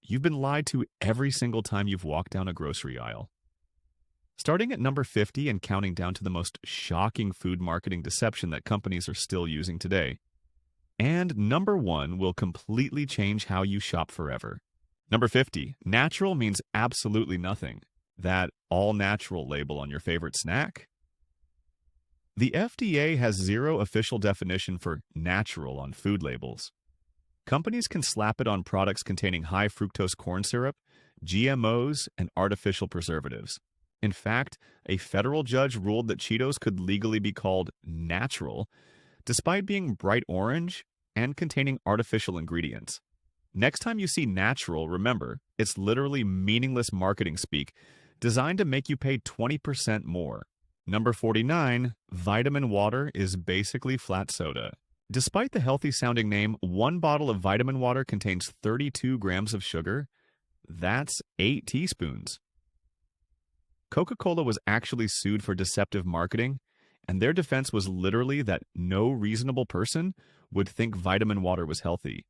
you've been lied to every single time you've walked down a grocery aisle. Starting at number 50 and counting down to the most shocking food marketing deception that companies are still using today. And number 1 will completely change how you shop forever. Number 50, natural means absolutely nothing. That all-natural label on your favorite snack? The FDA has zero official definition for natural on food labels. Companies can slap it on products containing high fructose corn syrup, GMOs, and artificial preservatives. In fact, a federal judge ruled that Cheetos could legally be called natural, despite being bright orange and containing artificial ingredients. Next time you see natural, remember, it's literally meaningless marketing speak designed to make you pay 20% more. Number 49, vitamin water is basically flat soda. Despite the healthy-sounding name, one bottle of vitamin water contains 32 grams of sugar. That's 8 teaspoons. Coca-Cola was actually sued for deceptive marketing, and their defense was literally that no reasonable person would think vitamin water was healthy.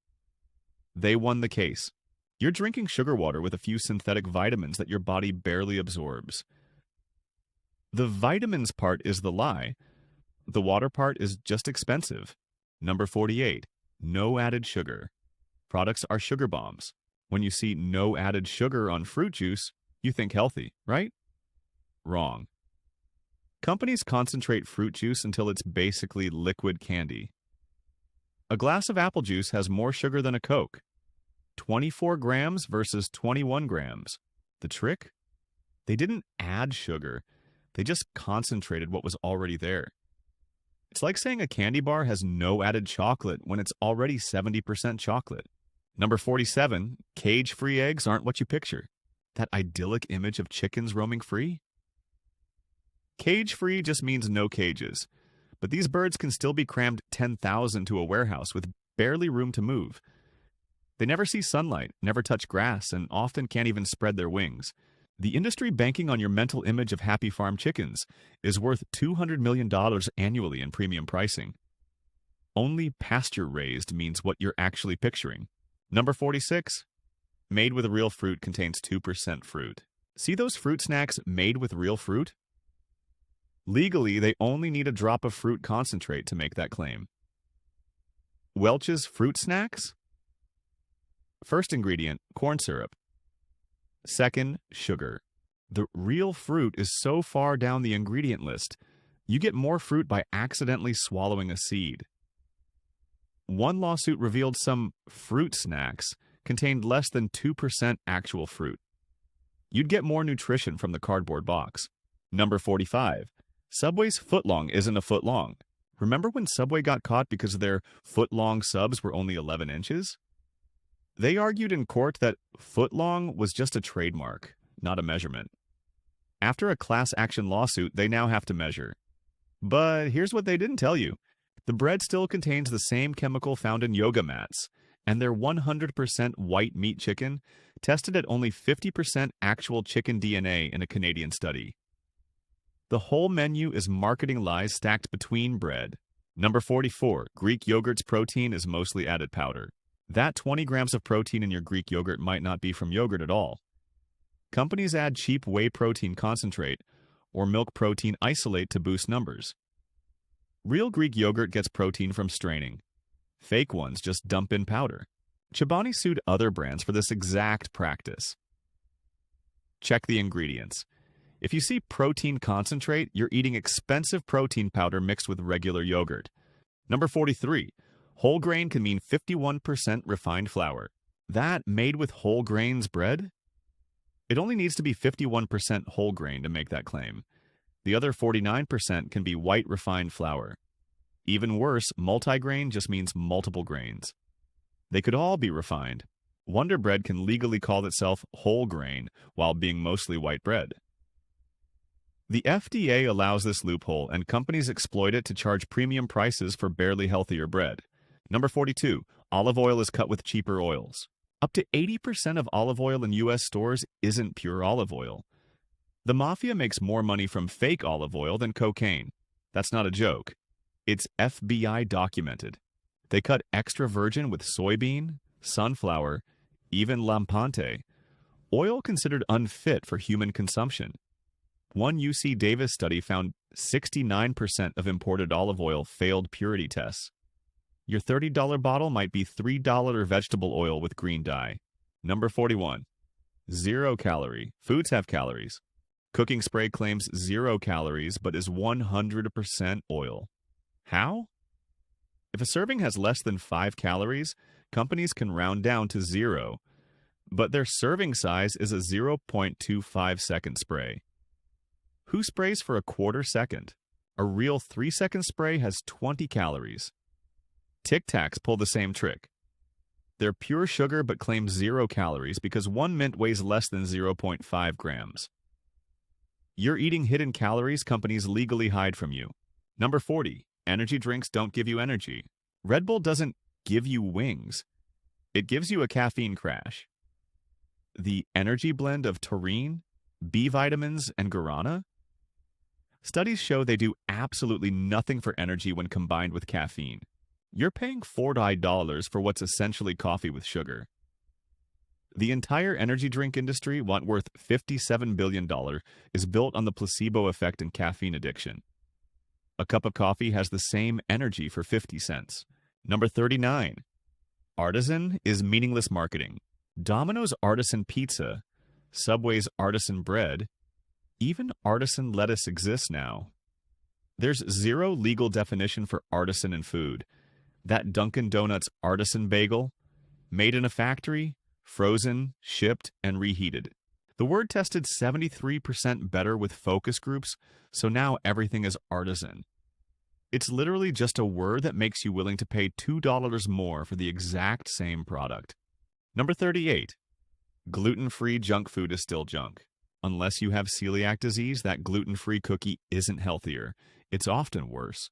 They won the case. You're drinking sugar water with a few synthetic vitamins that your body barely absorbs. The vitamins part is the lie. The water part is just expensive. Number 48, no added sugar. Products are sugar bombs. When you see no added sugar on fruit juice, you think healthy, right? Wrong. Companies concentrate fruit juice until it's basically liquid candy. A glass of apple juice has more sugar than a Coke. 24 grams versus 21 grams. The trick? They didn't add sugar. They just concentrated what was already there. It's like saying a candy bar has no added chocolate when it's already 70% chocolate. Number 47, cage-free eggs aren't what you picture. That idyllic image of chickens roaming free? Cage-free just means no cages. But these birds can still be crammed 10,000 to a warehouse with barely room to move. They never see sunlight, never touch grass, and often can't even spread their wings. The industry banking on your mental image of happy farm chickens is worth $200 million annually in premium pricing. Only pasture-raised means what you're actually picturing. Number 46, made with real fruit contains 2% fruit. See those fruit snacks made with real fruit? Legally, they only need a drop of fruit concentrate to make that claim. Welch's Fruit Snacks? First ingredient, corn syrup. Second, sugar. The real fruit is so far down the ingredient list, you get more fruit by accidentally swallowing a seed. One lawsuit revealed some fruit snacks contained less than 2% actual fruit. You'd get more nutrition from the cardboard box. Number 45. Subway's footlong isn't a foot long. Remember when Subway got caught because their foot-long subs were only 11 inches? They argued in court that footlong was just a trademark, not a measurement. After a class action lawsuit, they now have to measure. But here's what they didn't tell you. The bread still contains the same chemical found in yoga mats, and their 100% white meat chicken tested at only 50% actual chicken DNA in a Canadian study. The whole menu is marketing lies stacked between bread. Number 44, Greek yogurt's protein is mostly added powder. That 20 grams of protein in your Greek yogurt might not be from yogurt at all. Companies add cheap whey protein concentrate or milk protein isolate to boost numbers. Real Greek yogurt gets protein from straining. Fake ones just dump in powder. Chobani sued other brands for this exact practice. Check the ingredients. If you see protein concentrate, you're eating expensive protein powder mixed with regular yogurt. Number 43. Whole grain can mean 51% refined flour. That made with whole grains bread? It only needs to be 51% whole grain to make that claim. The other 49% can be white refined flour. Even worse, multigrain just means multiple grains. They could all be refined. Wonder Bread can legally call itself whole grain while being mostly white bread. The FDA allows this loophole, and companies exploit it to charge premium prices for barely healthier bread. Number 42. Olive oil is cut with cheaper oils. Up to 80% of olive oil in U.S. stores isn't pure olive oil. The Mafia makes more money from fake olive oil than cocaine. That's not a joke. It's FBI documented. They cut extra virgin with soybean, sunflower, even lampante. Oil considered unfit for human consumption. One UC Davis study found 69% of imported olive oil failed purity tests. Your $30 bottle might be $3 vegetable oil with green dye. Number 41. 0 calorie. Foods have calories. Cooking spray claims 0 calories but is 100% oil. How? If a serving has less than 5 calories, companies can round down to 0, but their serving size is a 0.25-second spray. Who sprays for a quarter second? A real 3-second spray has 20 calories. Tic Tacs pull the same trick. They're pure sugar but claim 0 calories because one mint weighs less than 0.5 grams. You're eating hidden calories companies legally hide from you. Number 40. Energy drinks don't give you energy. Red Bull doesn't give you wings. It gives you a caffeine crash. The energy blend of taurine, B vitamins, and guarana? Studies show they do absolutely nothing for energy when combined with caffeine. You're paying $4 for what's essentially coffee with sugar. The entire energy drink industry, worth $57 billion, is built on the placebo effect and caffeine addiction. A cup of coffee has the same energy for 50 cents. Number 39. Artisan is meaningless marketing. Domino's Artisan Pizza, Subway's Artisan Bread, even Artisan Lettuce exists now. There's zero legal definition for artisan in food. That Dunkin' Donuts Artisan Bagel, made in a factory, frozen, shipped, and reheated. The word tested 73% better with focus groups, so now everything is artisan. It's literally just a word that makes you willing to pay $2 more for the exact same product. Number 38. Gluten-free junk food is still junk. Unless you have celiac disease, that gluten-free cookie isn't healthier. It's often worse.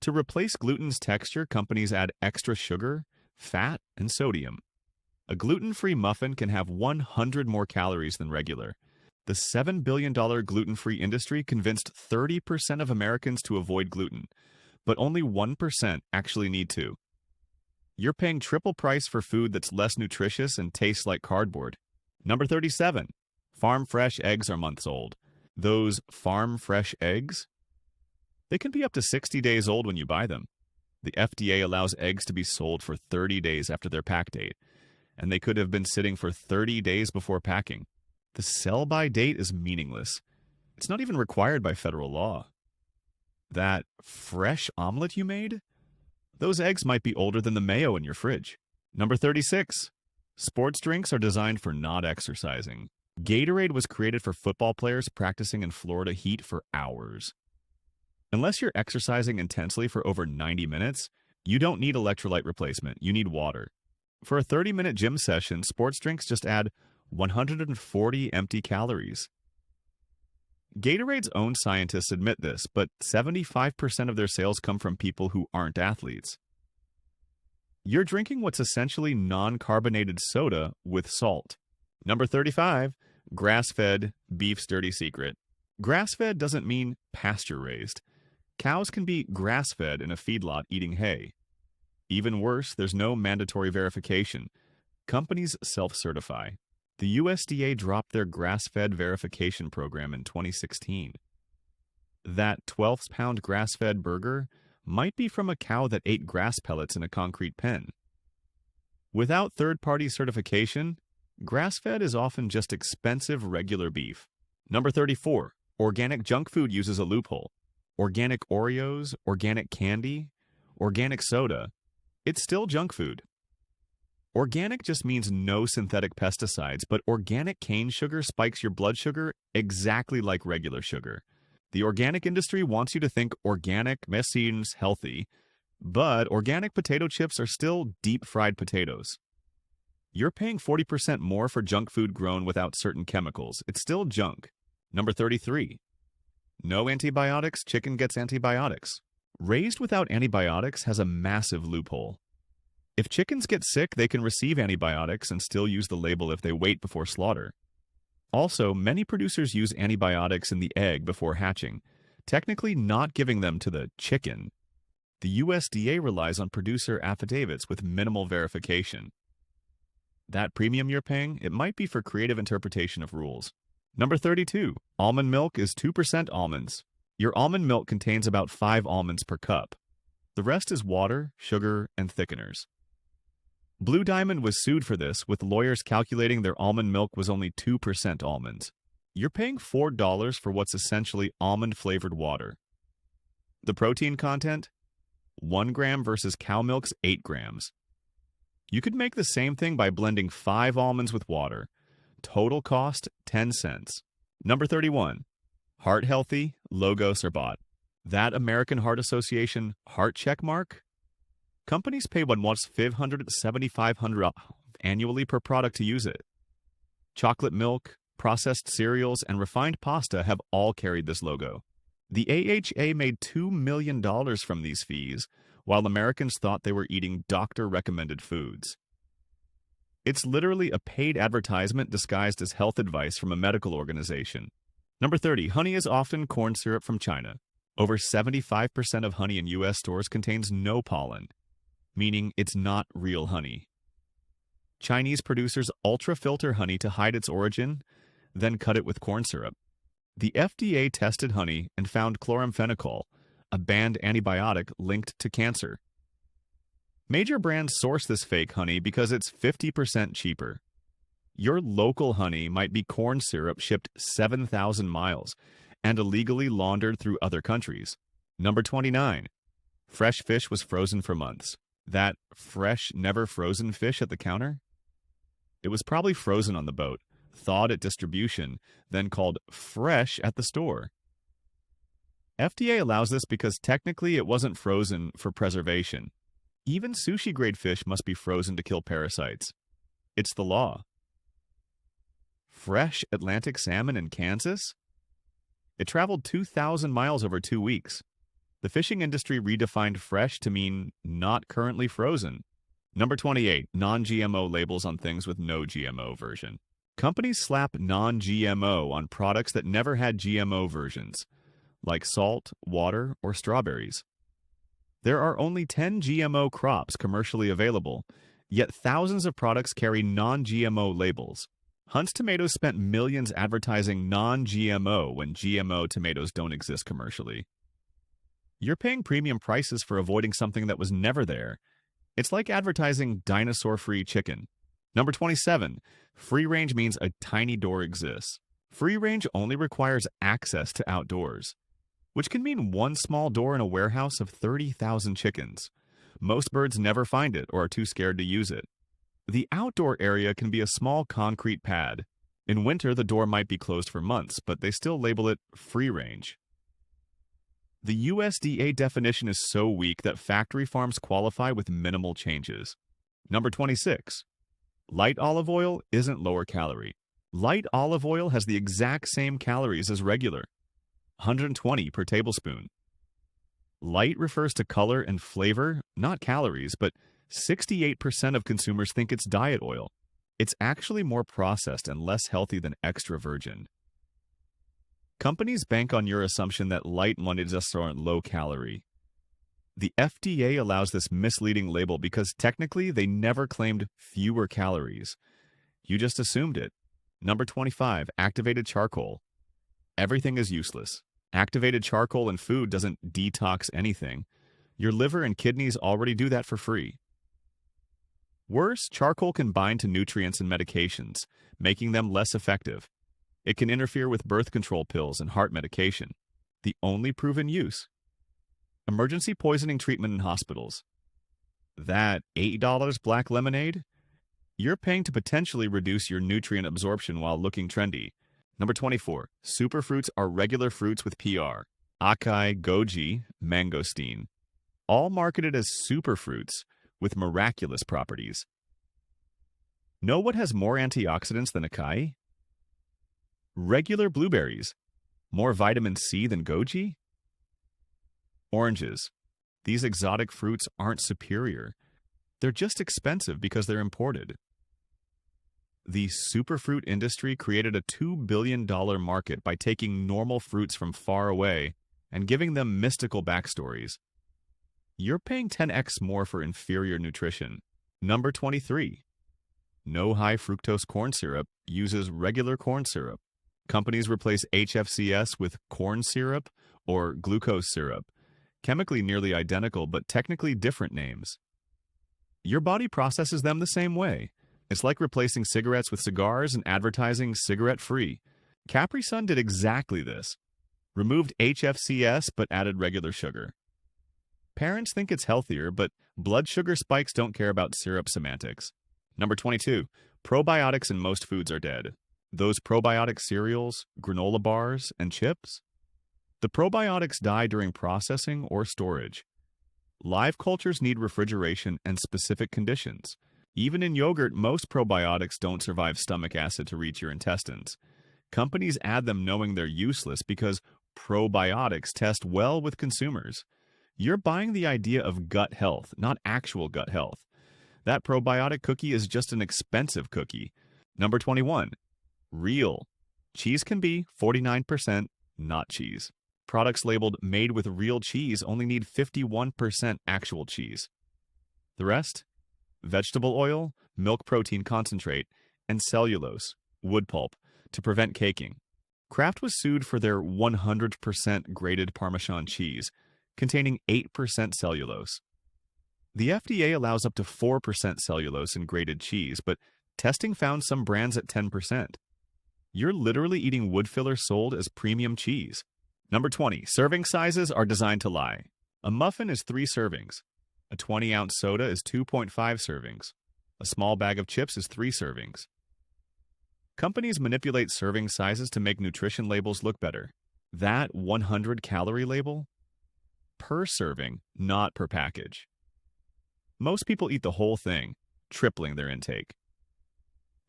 To replace gluten's texture, companies add extra sugar, fat, and sodium. A gluten-free muffin can have 100 more calories than regular. The $7 billion gluten-free industry convinced 30% of Americans to avoid gluten, but only 1% actually need to. You're paying triple price for food that's less nutritious and tastes like cardboard. Number 37. Farm fresh eggs are months old. Those farm fresh eggs? They can be up to 60 days old when you buy them. The FDA allows eggs to be sold for 30 days after their pack date, and they could have been sitting for 30 days before packing. The sell-by date is meaningless. It's not even required by federal law. That fresh omelet you made? Those eggs might be older than the mayo in your fridge. Number 36. Sports drinks are designed for not exercising. Gatorade was created for football players practicing in Florida heat for hours. Unless you're exercising intensely for over 90 minutes, you don't need electrolyte replacement. You need water. For a 30-minute gym session, sports drinks just add 140 empty calories. Gatorade's own scientists admit this, but 75% of their sales come from people who aren't athletes. You're drinking what's essentially non-carbonated soda with salt. Number 35. Grass-fed beef's dirty secret. Grass-fed doesn't mean pasture-raised. Cows can be grass-fed in a feedlot eating hay. Even worse, there's no mandatory verification. Companies self-certify. The USDA dropped their grass-fed verification program in 2016. That 12-pound grass-fed burger might be from a cow that ate grass pellets in a concrete pen. Without third-party certification, grass-fed is often just expensive regular beef. Number 34. Organic junk food uses a loophole. Organic Oreos, organic candy, organic soda. It's still junk food. Organic just means no synthetic pesticides, but organic cane sugar spikes your blood sugar exactly like regular sugar. The organic industry wants you to think organic seems healthy, but organic potato chips are still deep-fried potatoes. You're paying 40% more for junk food grown without certain chemicals. It's still junk. Number 33. No antibiotics, chicken gets antibiotics. Raised without antibiotics has a massive loophole. If chickens get sick, they can receive antibiotics and still use the label if they wait before slaughter. Also, many producers use antibiotics in the egg before hatching, technically not giving them to the chicken. The USDA relies on producer affidavits with minimal verification. That premium you're paying, it might be for creative interpretation of rules. Number 32. Almond milk is 2% almonds. Your almond milk contains about 5 almonds per cup. The rest is water, sugar, and thickeners. Blue Diamond was sued for this, with lawyers calculating their almond milk was only 2% almonds. You're paying $4 for what's essentially almond-flavored water. The protein content? 1 gram versus cow milk's 8 grams. You could make the same thing by blending 5 almonds with water. Total cost, 10 cents. Number 31. Heart healthy, logos are bought. That American Heart Association heart check mark? Companies pay what wants $500–$7,500 annually per product to use it. Chocolate milk, processed cereals, and refined pasta have all carried this logo. The AHA made $2 million from these fees, while Americans thought they were eating doctor-recommended foods. It's literally a paid advertisement disguised as health advice from a medical organization. Number 30. Honey is often corn syrup from China. Over 75% of honey in U.S. stores contains no pollen, meaning it's not real honey. Chinese producers ultra-filter honey to hide its origin, then cut it with corn syrup. The FDA tested honey and found chloramphenicol, a banned antibiotic linked to cancer. Major brands source this fake honey because it's 50% cheaper. Your local honey might be corn syrup shipped 7,000 miles and illegally laundered through other countries. Number 29. Fresh fish was frozen for months. That fresh, never frozen fish at the counter? It was probably frozen on the boat, thawed at distribution, then called fresh at the store. FDA allows this because technically it wasn't frozen for preservation. Even sushi-grade fish must be frozen to kill parasites. It's the law. Fresh Atlantic salmon in Kansas? It traveled 2,000 miles over 2 weeks. The fishing industry redefined fresh to mean not currently frozen. Number 28. Non-GMO labels on things with no GMO version. Companies slap non-GMO on products that never had GMO versions, like salt, water, or strawberries. There are only 10 GMO crops commercially available, yet thousands of products carry non-GMO labels. Hunt's Tomatoes spent millions advertising non-GMO when GMO tomatoes don't exist commercially. You're paying premium prices for avoiding something that was never there. It's like advertising dinosaur-free chicken. Number 27. Free range means a tiny door exists. Free range only requires access to outdoors, which can mean one small door in a warehouse of 30,000 chickens. Most birds never find it or are too scared to use it. The outdoor area can be a small concrete pad. In winter, the door might be closed for months, but they still label it free range. The USDA definition is so weak that factory farms qualify with minimal changes. Number 26. Light olive oil isn't lower calorie. Light olive oil has the exact same calories as regular, 120 per tablespoon. Light refers to color and flavor, not calories, but 68% of consumers think it's diet oil. It's actually more processed and less healthy than extra virgin. Companies bank on your assumption that light ones are low calorie. The FDA allows this misleading label because technically they never claimed fewer calories. You just assumed it. Number 25. Activated charcoal. Everything is useless. Activated charcoal in food doesn't detox anything. Your liver and kidneys already do that for free. Worse, charcoal can bind to nutrients and medications, making them less effective. It can interfere with birth control pills and heart medication, the only proven use. Emergency poisoning treatment in hospitals. That $8 black lemonade? You're paying to potentially reduce your nutrient absorption while looking trendy. Number 24. Superfruits are regular fruits with PR. Acai, goji, mangosteen. All marketed as superfruits with miraculous properties. Know what has more antioxidants than acai? Regular blueberries. More vitamin C than goji? Oranges. These exotic fruits aren't superior. They're just expensive because they're imported. The superfruit industry created a $2 billion market by taking normal fruits from far away and giving them mystical backstories. You're paying 10x more for inferior nutrition. Number 23. No high fructose corn syrup uses regular corn syrup. Companies replace HFCS with corn syrup or glucose syrup, chemically nearly identical but technically different names. Your body processes them the same way. It's like replacing cigarettes with cigars and advertising cigarette-free. Capri-Sun did exactly this. Removed HFCS but added regular sugar. Parents think it's healthier, but blood sugar spikes don't care about syrup semantics. Number 22. Probiotics in most foods are dead. Those probiotic cereals, granola bars, and chips? The probiotics die during processing or storage. Live cultures need refrigeration and specific conditions. Even in yogurt, most probiotics don't survive stomach acid to reach your intestines. Companies add them knowing they're useless because probiotics test well with consumers. You're buying the idea of gut health, not actual gut health. That probiotic cookie is just an expensive cookie. Number 21. Real. Cheese can be 49% not cheese. Products labeled made with real cheese only need 51% actual cheese. The rest? Vegetable oil, milk protein concentrate, and cellulose, wood pulp, to prevent caking. Kraft was sued for their 100% grated Parmesan cheese, containing 8% cellulose. The FDA allows up to 4% cellulose in grated cheese, but testing found some brands at 10%. You're literally eating wood filler sold as premium cheese. Number 20. Serving sizes are designed to lie. A muffin is 3 servings. A 20-ounce soda is 2.5 servings. A small bag of chips is 3 servings. Companies manipulate serving sizes to make nutrition labels look better. That 100-calorie label? Per serving, not per package. Most people eat the whole thing, tripling their intake.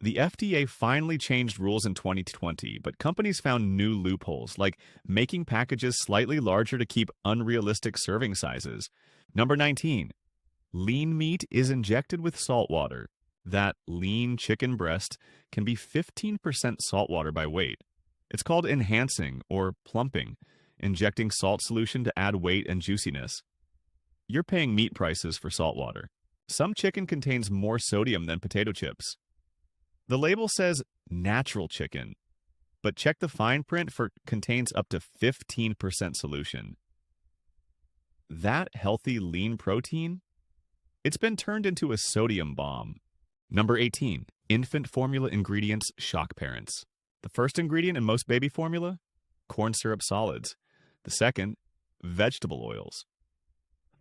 The FDA finally changed rules in 2020, but companies found new loopholes, like making packages slightly larger to keep unrealistic serving sizes. Number 19. Lean meat is injected with salt water. That lean chicken breast can be 15% salt water by weight. It's called enhancing or plumping, injecting salt solution to add weight and juiciness. You're paying meat prices for salt water. Some chicken contains more sodium than potato chips. The label says natural chicken, but check the fine print for contains up to 15% solution. That healthy lean protein? It's been turned into a sodium bomb. Number 18. Infant formula ingredients shock parents. The first ingredient in most baby formula? Corn syrup solids. The second, vegetable oils.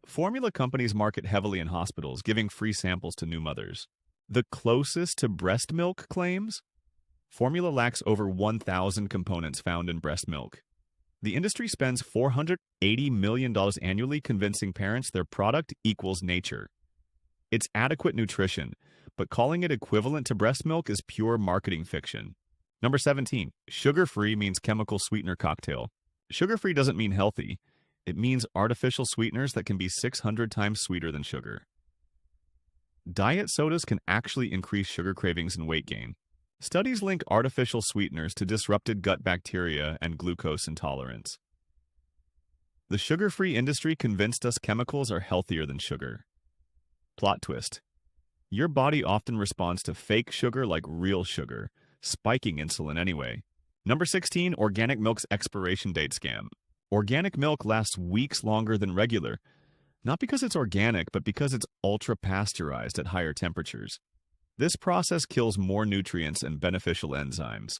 Formula companies market heavily in hospitals, giving free samples to new mothers. The closest to breast milk claims? Formula lacks over 1,000 components found in breast milk. The industry spends $480 million annually convincing parents their product equals nature. It's adequate nutrition, but calling it equivalent to breast milk is pure marketing fiction. Number 17. Sugar-free means chemical sweetener cocktail. Sugar-free doesn't mean healthy. It means artificial sweeteners that can be 600 times sweeter than sugar. Diet sodas can actually increase sugar cravings and weight gain. Studies link artificial sweeteners to disrupted gut bacteria and glucose intolerance. The sugar-free industry convinced us chemicals are healthier than sugar. Plot twist. Your body often responds to fake sugar like real sugar, spiking insulin anyway. Number 16. Organic milk's expiration date scam. Organic milk lasts weeks longer than regular. Not because it's organic, but because it's ultra-pasteurized at higher temperatures. This process kills more nutrients and beneficial enzymes.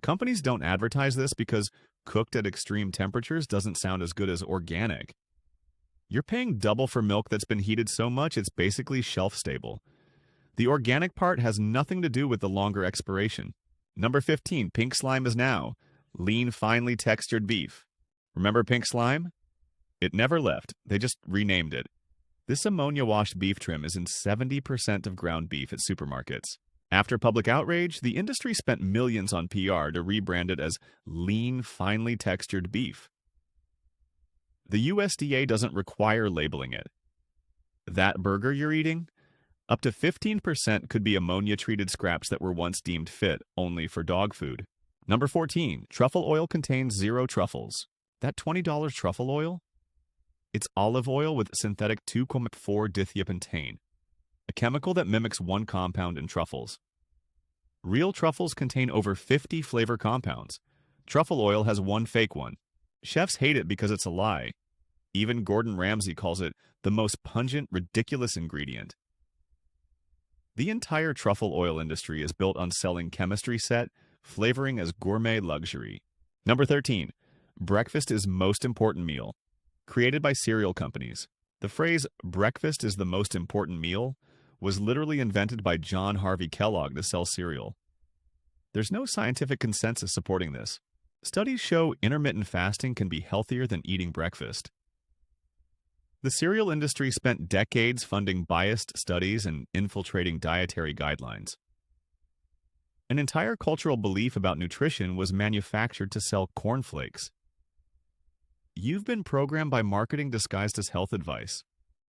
Companies don't advertise this because cooked at extreme temperatures doesn't sound as good as organic. You're paying double for milk that's been heated so much it's basically shelf-stable. The organic part has nothing to do with the longer expiration. Number 15. Pink slime is now lean, finely textured beef. Remember pink slime? It never left. They just renamed it. This ammonia-washed beef trim is in 70% of ground beef at supermarkets. After public outrage, the industry spent millions on PR to rebrand it as lean, finely textured beef. The USDA doesn't require labeling it. That burger you're eating? Up to 15% could be ammonia-treated scraps that were once deemed fit only for dog food. Number 14. Truffle oil contains 0 truffles. That $20 truffle oil? It's olive oil with synthetic 2,4-dithiapentane, a chemical that mimics one compound in truffles. Real truffles contain over 50 flavor compounds. Truffle oil has one fake one. Chefs hate it because it's a lie. Even Gordon Ramsay calls it the most pungent, ridiculous ingredient. The entire truffle oil industry is built on selling chemistry set, flavoring as gourmet luxury. Number 13. Breakfast is most important meal. Created by cereal companies. The phrase, breakfast is the most important meal, was literally invented by John Harvey Kellogg to sell cereal. There's no scientific consensus supporting this. Studies show intermittent fasting can be healthier than eating breakfast. The cereal industry spent decades funding biased studies and infiltrating dietary guidelines. An entire cultural belief about nutrition was manufactured to sell cornflakes. You've been programmed by marketing disguised as health advice.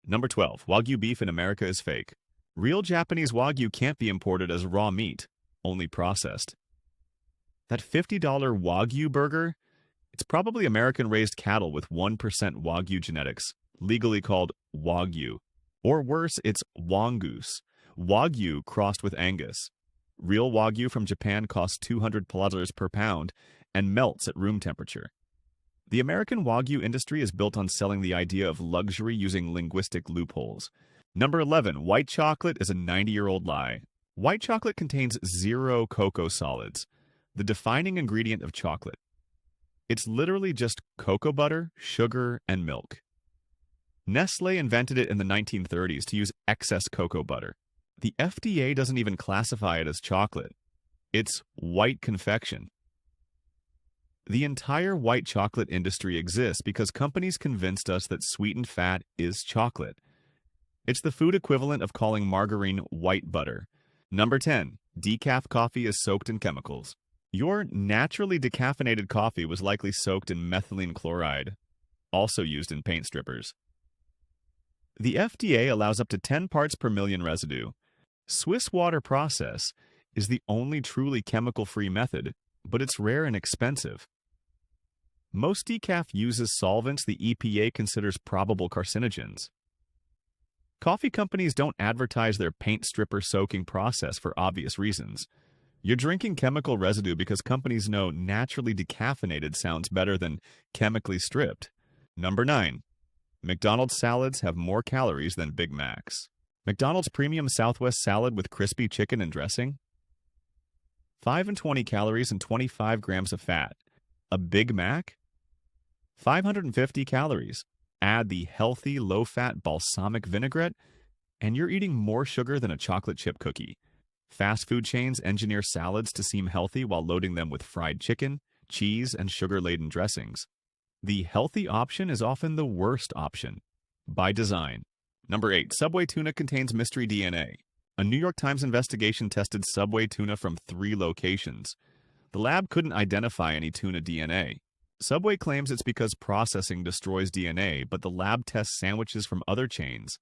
Number 12. Wagyu beef in America is fake. Real Japanese Wagyu can't be imported as raw meat, only processed. That $50 Wagyu burger, it's probably American-raised cattle with 1% Wagyu genetics, legally called Wagyu. Or worse, it's Wangoose, Wagyu crossed with Angus. Real Wagyu from Japan costs $200 per pound and melts at room temperature. The American Wagyu industry is built on selling the idea of luxury using linguistic loopholes. Number 11. White chocolate is a 90-year-old lie. White chocolate contains 0 cocoa solids, the defining ingredient of chocolate. It's literally just cocoa butter, sugar, and milk. Nestle invented it in the 1930s to use excess cocoa butter. The FDA doesn't even classify it as chocolate. It's white confection. The entire white chocolate industry exists because companies convinced us that sweetened fat is chocolate. It's the food equivalent of calling margarine white butter. Number 10. Decaf coffee is soaked in chemicals. Your naturally decaffeinated coffee was likely soaked in methylene chloride, also used in paint strippers. The FDA allows up to 10 parts per million residue. Swiss water process is the only truly chemical-free method, but it's rare and expensive. Most decaf uses solvents the EPA considers probable carcinogens. Coffee companies don't advertise their paint stripper soaking process for obvious reasons. You're drinking chemical residue because companies know naturally decaffeinated sounds better than chemically stripped. Number 9. McDonald's salads have more calories than Big Macs. McDonald's premium Southwest salad with crispy chicken and dressing? 520 calories and 25 grams of fat. A Big Mac? 550 calories. Add the healthy, low-fat balsamic vinaigrette, and you're eating more sugar than a chocolate chip cookie. Fast food chains engineer salads to seem healthy while loading them with fried chicken, cheese, and sugar-laden dressings. The healthy option is often the worst option, by design. Number 8. Subway tuna contains mystery DNA. A New York Times investigation tested Subway tuna from 3 locations. The lab couldn't identify any tuna DNA. Subway claims it's because processing destroys DNA, but the lab tests sandwiches from other chains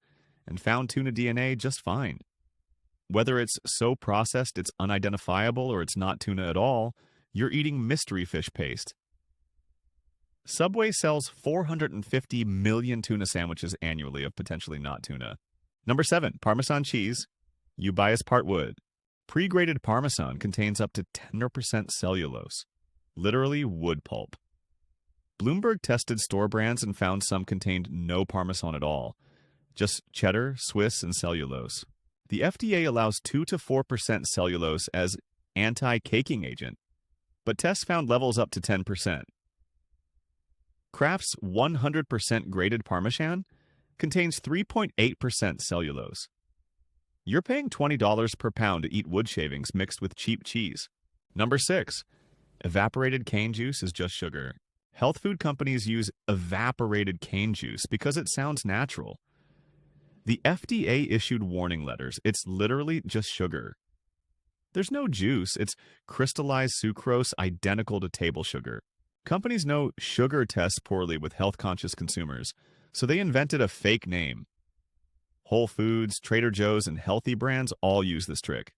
and found tuna DNA just fine. Whether it's so processed it's unidentifiable or it's not tuna at all, you're eating mystery fish paste. Subway sells 450 million tuna sandwiches annually of potentially not tuna. Number 7. Parmesan cheese. You buy as part wood. Pre-grated Parmesan contains up to 10% cellulose, literally wood pulp. Bloomberg tested store brands and found some contained no Parmesan at all, just cheddar, Swiss, and cellulose. The FDA allows 2 to 4% cellulose as anti-caking agent, but tests found levels up to 10%. Kraft's 100% grated Parmesan contains 3.8% cellulose. You're paying $20 per pound to eat wood shavings mixed with cheap cheese. Number 6. Evaporated cane juice is just sugar. Health food companies use evaporated cane juice because it sounds natural. The FDA issued warning letters. It's literally just sugar. There's no juice. It's crystallized sucrose identical to table sugar. Companies know sugar tests poorly with health-conscious consumers, so they invented a fake name. Whole Foods, Trader Joe's, and healthy brands all use this trick.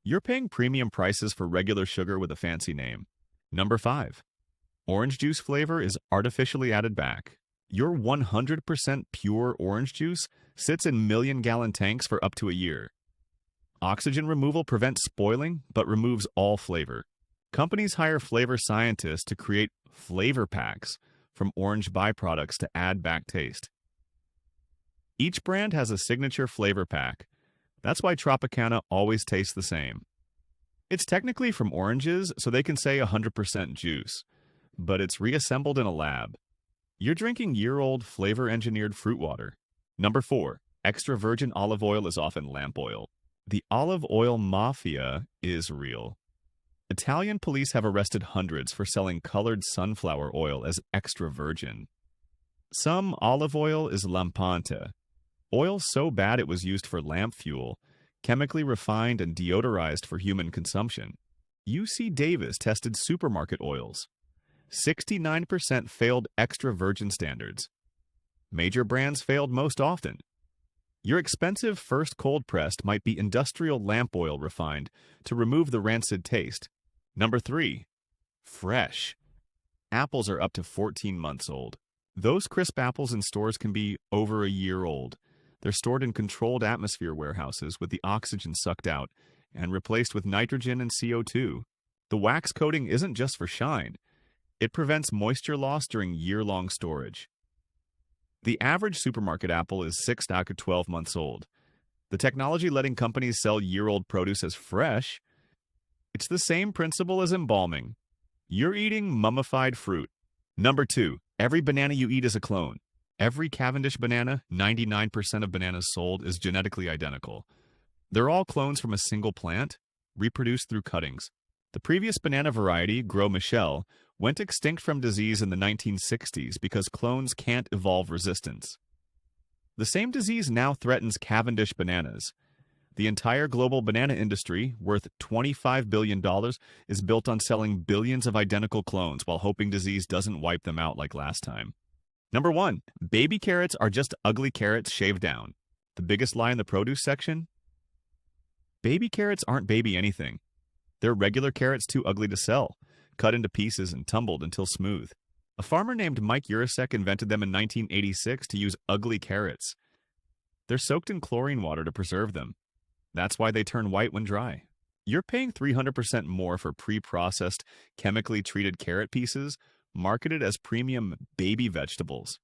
You're paying premium prices for regular sugar with a fancy name. Number 5. Orange juice flavor is artificially added back. Your 100% pure orange juice sits in million-gallon tanks for up to a year. Oxygen removal prevents spoiling, but removes all flavor. Companies hire flavor scientists to create flavor packs from orange byproducts to add back taste. Each brand has a signature flavor pack. That's why Tropicana always tastes the same. It's technically from oranges, so they can say 100% juice, but it's reassembled in a lab. You're drinking year-old flavor-engineered fruit water. Number 4. Extra virgin olive oil is often lamp oil. The olive oil mafia is real. Italian police have arrested hundreds for selling colored sunflower oil as extra virgin. Some olive oil is lampante, oil so bad it was used for lamp fuel, chemically refined and deodorized for human consumption. UC Davis tested supermarket oils. 69% failed extra virgin standards. Major brands failed most often. Your expensive first cold-pressed might be industrial lamp oil refined to remove the rancid taste. Number 3. Fresh. Apples are up to 14 months old. Those crisp apples in stores can be over a year old. They're stored in controlled atmosphere warehouses with the oxygen sucked out and replaced with nitrogen and CO2. The wax coating isn't just for shine. It prevents moisture loss during year-long storage. The average supermarket apple is 6 to 12 months old. The technology letting companies sell year-old produce as fresh, it's the same principle as embalming. You're eating mummified fruit. Number 2. Every banana you eat is a clone. Every Cavendish banana, 99% of bananas sold, is genetically identical. They're all clones from a single plant, reproduced through cuttings. The previous banana variety, Gros Michel, went extinct from disease in the 1960s because clones can't evolve resistance. The same disease now threatens Cavendish bananas. The entire global banana industry, worth $25 billion, is built on selling billions of identical clones while hoping disease doesn't wipe them out like last time. Number 1. Baby carrots are just ugly carrots shaved down. The biggest lie in the produce section? Baby carrots aren't baby anything. They're regular carrots too ugly to sell, cut into pieces and tumbled until smooth. A farmer named Mike Urasek invented them in 1986 to use ugly carrots. They're soaked in chlorine water to preserve them. That's why they turn white when dry. You're paying 300% more for pre-processed, chemically treated carrot pieces marketed as premium baby vegetables.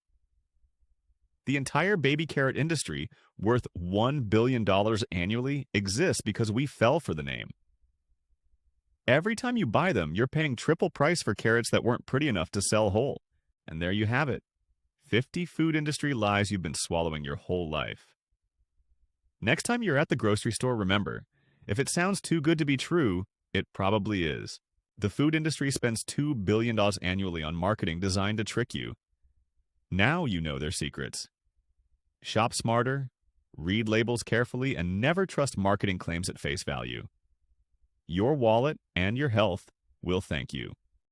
The entire baby carrot industry, worth $1 billion annually, exists because we fell for the name. Every time you buy them, you're paying triple price for carrots that weren't pretty enough to sell whole. And there you have it. 50 food industry lies you've been swallowing your whole life. Next time you're at the grocery store, remember, if it sounds too good to be true, it probably is. The food industry spends $2 billion annually on marketing designed to trick you. Now you know their secrets. Shop smarter, read labels carefully, and never trust marketing claims at face value. Your wallet and your health will thank you.